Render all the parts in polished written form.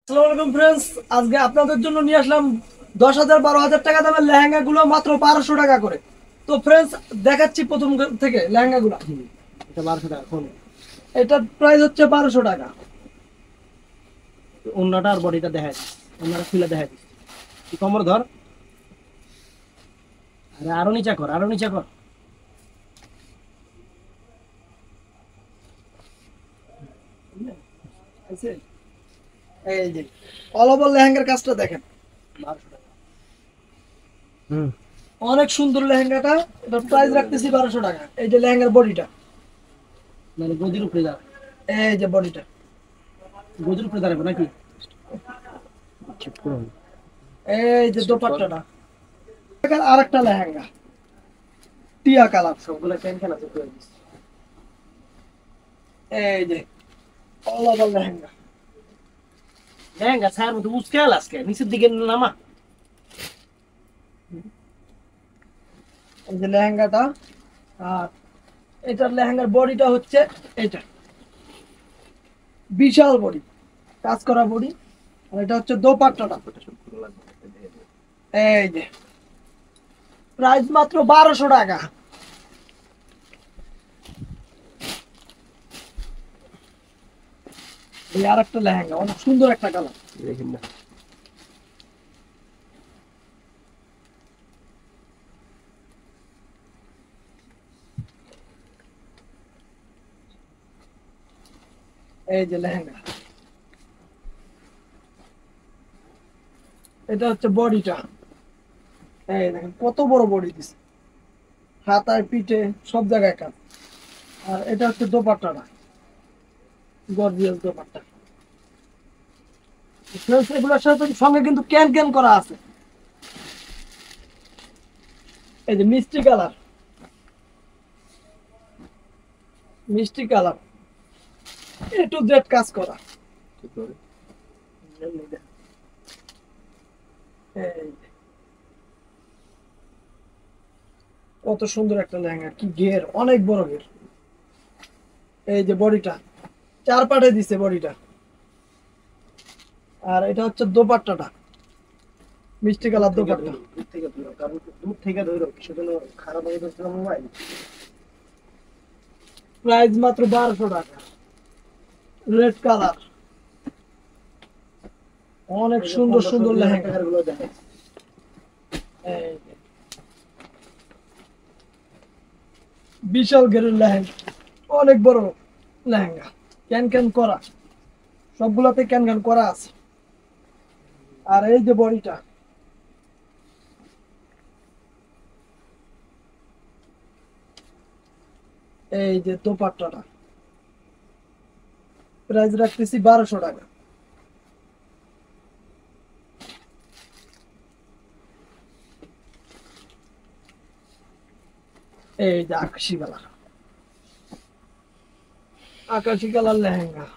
আসসালামু আলাইকুম ফ্রেন্ডস, আজকে আপনাদের জন্য নিয়ে আসলাম 10,000 12,000 টাকা দামের লেহেঙ্গা গুলো মাত্র 1200 টাকা করে। তো ফ্রেন্ডস, দেখাচ্ছি প্রথম থেকে লেহেঙ্গা গুলো। এটা 1200 টাকা কোন এটার প্রাইস হচ্ছে 1200 টাকা। অন্যটা আর বডিটা দেখাই দিস, অন্যটা খুলে দেখাই দিস। তুই কমর ধর, আরে আরো নিচা কর, আরো নিচা কর। এই যে অল ওভার লেহেঙ্গার কাজটা দেখেন, 1200 টাকা। অনেক সুন্দর লেহেঙ্গাটা। এটার প্রাইস রাখতেছি 1200 টাকা। এই যে লেহেঙ্গার বডিটা, মানে গদির উপরে দাঁড়া, এই যে বডিটা, গদির উপরে দাঁড়াবো নাকি? চেক করুন। এই যে দোপাট্টাটা। আর একটা লেহেঙ্গা টিয়া কালার, সবগুলা কেন কেন আছে করে দিস। এই যে অল ওভার লেহেঙ্গা। লেহেঙ্গা ছায়ার মতো উস্কাল আজকে নিচের দিকে নামা। এই যে লেহেঙ্গাটা, আর এটার লেহেঙ্গার বডিটা হচ্ছে এটা, বিশাল বডি, কাজ করা বডি। আর এটা হচ্ছে দোপাট্টাটা। এই যে প্রাইস মাত্র 1200 টাকা। এই আর একটা লেহেঙ্গা, অনেক সুন্দর একটা কালার। দেখেন না, এই যে লেহেঙ্গা, এটা হচ্ছে বডিটা। এই দেখেন কত বড় বডি দিছে, হাতায় পিঠে সব জায়গায় কাজ। আর এটা হচ্ছে দোপাট্টাটা, গর্জিয়াস দোপাট্টা। Friends, এগুলোর সাথে সঙ্গে কিন্তু ক্যান ক্যান করা আছে। এই যে মিষ্টি কালার, মিষ্টি কালার, এ টু জেড কাজ করা। এই যে, কত সুন্দর একটা লেহেঙ্গা, কি ঘের, অনেক বড় ঘের। এই যে বডিটা, 4 পাটে দিছে বডিটা। আর এটা হচ্ছে দোপাট্টাটা, মিষ্টি কালার দোপাট্টা। দূর থেকে ধরো, কারণ দূর থেকে ধরো সেজন্য খারাপ হয়ে যাচ্ছে না মোবাইল। প্রাইস মাত্র 1200 টাকা। রেড কালার, অনেক সুন্দর সুন্দর লেহেঙ্গা। গুলো দেখেন, এই যে, বিশাল ঘেরের লেহেঙ্গা, অনেক বড় লেহেঙ্গা, ক্যান ক্যান করা, সবগুলাতে ক্যান ক্যান করা আছে। আর এই যে বডিটা, এই যে দোপাট্টাটা, প্রাইস রাখতেছি 1200 টাকা। এই যে আকাশি কালার, আকাশি কালার লেহেঙ্গা।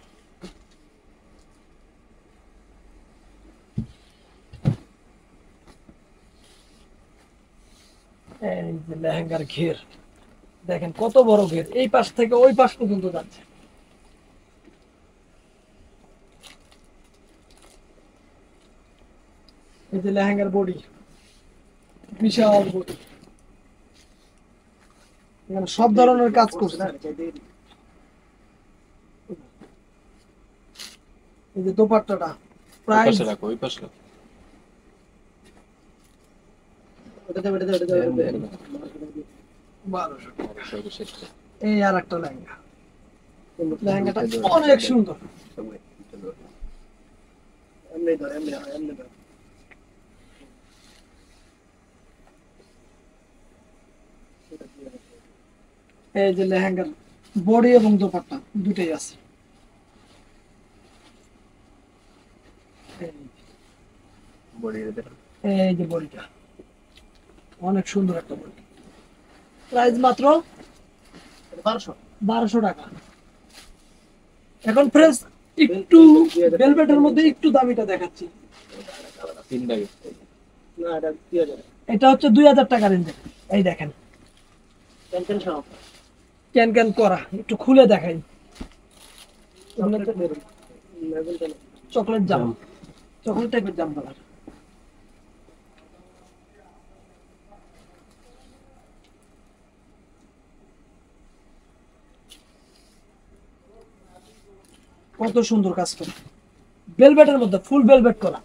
এই যে লেহেঙ্গার ঘের দেখেন, কত বড় ঘের, এই পাশ থেকে ওই পাশ পর্যন্ত যাচ্ছে। এই যে লেহেঙ্গার বডি, বিশাল বডি, এখানে সব ধরনের কাজ করছে। এই যে দোপাট্টাটা, প্রাইস ওই পাশে রাখো। ওটাতে ওটাতে ওটাতে ওটাতে 1200। 1200 টাকা শেষ করে। এই আর একটা লেহেঙ্গা, লেহেঙ্গাটা অনেক সুন্দর। এমনি ধর, এমনি হয়, এমনি ধর। এই যে লেহেঙ্গার বডি এবং দোপাট্টা দুটেই আছে। এই যে বডিটা, অনেক সুন্দর একটা বডি। প্রাইস মাত্র 1200। 1200 টাকা। এখন ফ্রেন্ডস, একটু ভেলভেটের মধ্যে একটু দামিটা দেখাচ্ছি। তিনটা না, এটা 2000। এটা হচ্ছে 2000 টাকা রেঞ্জে। এই দেখেন, টেনশন সব ক্যান ক্যান করা, একটু খুলে দেখাই। চকলেট মেরুন, মেরুন কেন? চকলেট জাম, চকলেট টাইপের জাম কালার। কত সুন্দর কাজ করা, বেলভেটের মধ্যে ফুল বেলভেট করা।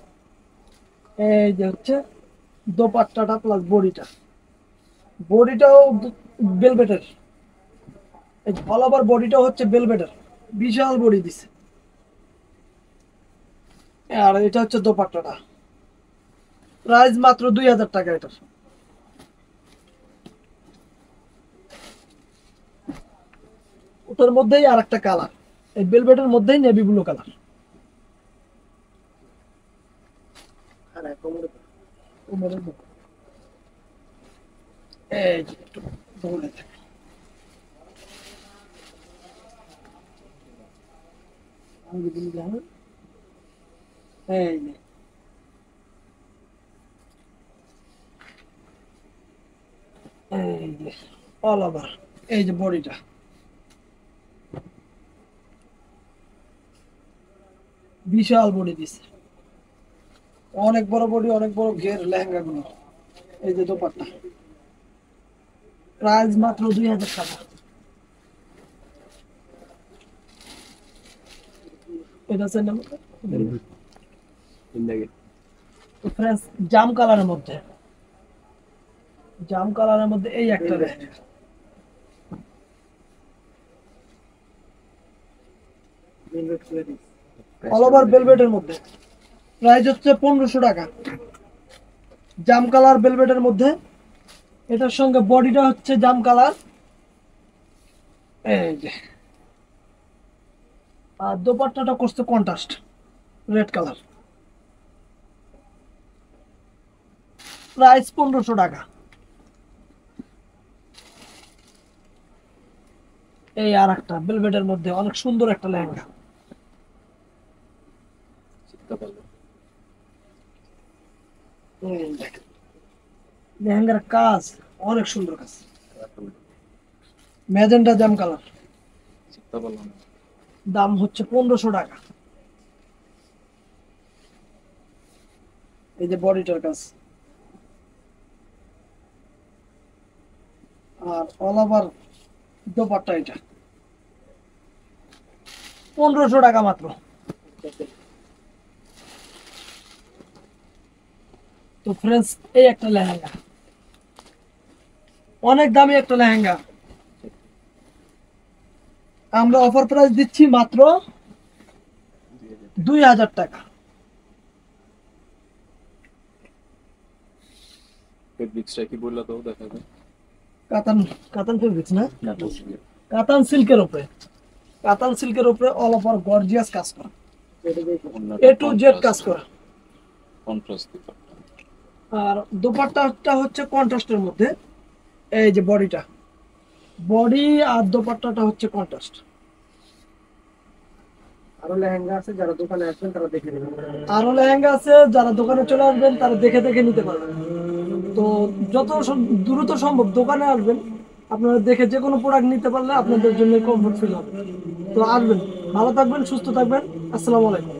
এই যে হচ্ছে দোপাট্টাটা প্লাস বডিটা, বডিটাও বেলভেটের। এই অল ওভার বডিটাও হচ্ছে বেলভেটের, বিশাল বডি দিছে। আর এটা হচ্ছে দোপাট্টাটা, প্রাইস মাত্র 2000 টাকা এটার। ওটার মধ্যেই আর একটা কালার, এই বেলভেটের মধ্যেই নেভি ব্লু কালার। আর কোমরে এই যে একটু দৌড়ে থাকে। এই যে এই যে অল ওভার, এই যে বডিটা, বিশাল বডি দিছে, অনেক বড় বডি, অনেক বড় ঘের লেহেঙ্গা গুলো। এই যে দোপাট্টা, প্রাইস মাত্র 2000 টাকা। এটা হচ্ছে ফ্রেন্স জাম কালারের মধ্যে, জাম কালারের মধ্যে এই একটা লেহেঙ্গা। বেলভেট করে দিস। অল ওভার বেলভেটের মধ্যে, প্রাইস হচ্ছে 1500 টাকা। জাম কালার বেলভেটের মধ্যে, এটার সঙ্গে বডিটা হচ্ছে জাম কালার। এই যে আর দোপাট্টাটা করছে কন্ট্রাস্ট রেড কালার, প্রাইস 1500 টাকা। এই আর একটা বেলভেটের মধ্যে অনেক সুন্দর একটা লেহেঙ্গা। এই দেখেন, লেহেঙ্গার কাজ অনেক সুন্দর কাজ, ম্যাজেন্টা জাম কালার। দাম হচ্ছে 1500 টাকা। এই যে বডিটার কাজ, আর অল ওভার দোপাট্টা, এটা 1500 টাকা মাত্র। তো ফ্রেন্ডস, এই একটা লেহেঙ্গা, অনেক দামি একটা লেহেঙ্গা, আমরা অফার প্রাইস দিচ্ছি মাত্র 2000 টাকা। ফেব্রিক্সটা কি বললা তো দেখা যায়। কাতান, কাতান ফেব্রিক্স না, কাতান সিল্কের উপরে, কাতান সিল্কের উপরে অল ওভার গর্জিয়াস কাজ করা, এ টু জেড কাজ করা। কন্ট্রাস্ট। আর দোপাট্টাটা হচ্ছে কন্ট্রাস্টের মধ্যে। এই যে বডিটা, বডি আর দোপাট্টাটা হচ্ছে কন্ট্রাস্ট। আরো লেহেঙ্গা আছে, যারা দোকানে আসবেন তারা দেখে নেবেন। আরো লেহেঙ্গা আছে, যারা দোকানে চলে আসবেন তারা দেখে দেখে নিতে পারবেন। তো যত দ্রুত সম্ভব দোকানে আসবেন, আপনারা দেখে যে কোনো প্রোডাক্ট নিতে পারলে আপনাদের জন্য কমফোর্ট ফিল হবে। তো আসবেন, ভালো থাকবেন, সুস্থ থাকবেন, আসসালামু আলাইকুম।